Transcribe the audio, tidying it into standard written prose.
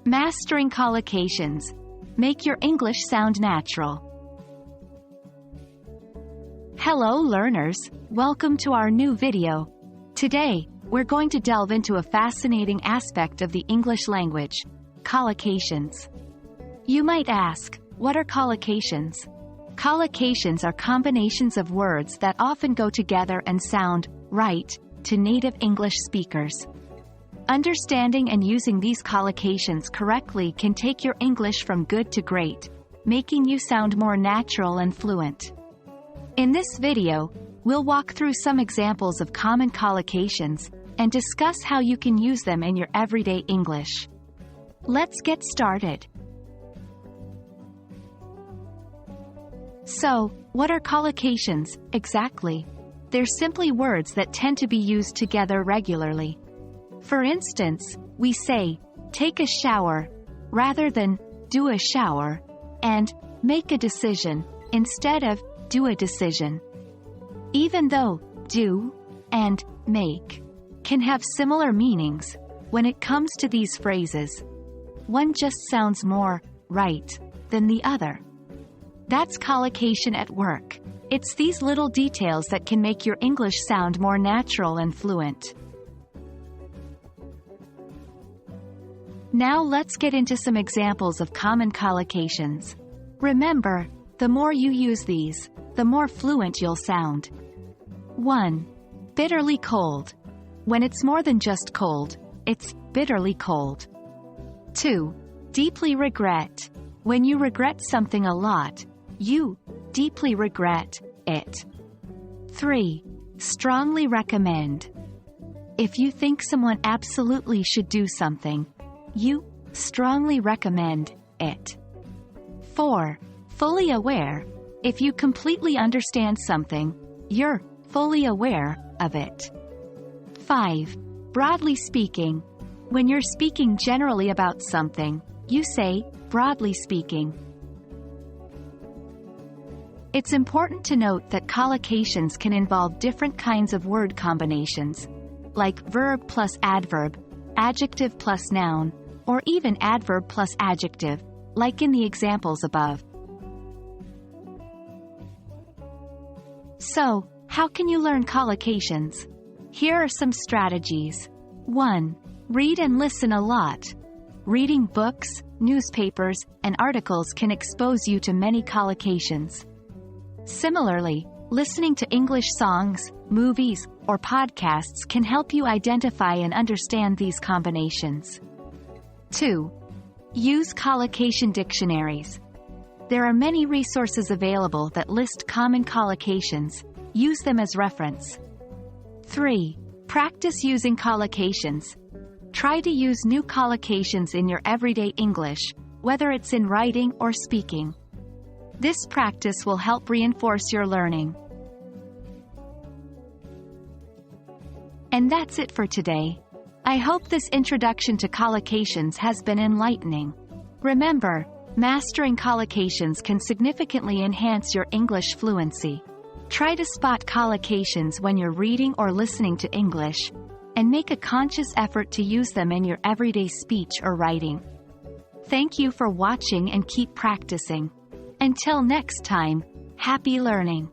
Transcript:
Mastering collocations. Make your English sound natural. Hello learners, welcome to our new video. Today, we're going to delve into a fascinating aspect of the English language, collocations. You might ask, what are collocations? Collocations are combinations of words that often go together and sound right to native English speakers. Understanding and using these collocations correctly can take your English from good to great, making you sound more natural and fluent. In this video, we'll walk through some examples of common collocations and discuss how you can use them in your everyday English. Let's get started. So, what are collocations, exactly? They're simply words that tend to be used together regularly. For instance, we say, take a shower, rather than, do a shower, and, make a decision, instead of, do a decision. Even though, do, and, make, can have similar meanings, when it comes to these phrases, one just sounds more, right, than the other. That's collocation at work. It's these little details that can make your English sound more natural and fluent. Now let's get into some examples of common collocations. Remember, the more you use these, the more fluent you'll sound. 1. Bitterly cold. When it's more than just cold, it's bitterly cold. 2. Deeply regret. When you regret something a lot, you deeply regret it. 3. Strongly recommend. If you think someone absolutely should do something, you strongly recommend it. 4. Fully aware. If you completely understand something, you're fully aware of it. 5. Broadly speaking. When you're speaking generally about something, you say, broadly speaking. It's important to note that collocations can involve different kinds of word combinations, like verb plus adverb, adjective plus noun, or even adverb plus adjective, like in the examples above. So, how can you learn collocations? Here are some strategies. 1. Read and listen a lot. Reading books, newspapers, and articles can expose you to many collocations. Similarly, listening to English songs, movies, or podcasts can help you identify and understand these combinations. 2. Use collocation dictionaries. There are many resources available that list common collocations. Use them as reference. 3. Practice using collocations. Try to use new collocations in your everyday English, whether it's in writing or speaking. This practice will help reinforce your learning. And that's it for today. I hope this introduction to collocations has been enlightening. Remember, mastering collocations can significantly enhance your English fluency. Try to spot collocations when you're reading or listening to English, and make a conscious effort to use them in your everyday speech or writing. Thank you for watching and keep practicing. Until next time, happy learning!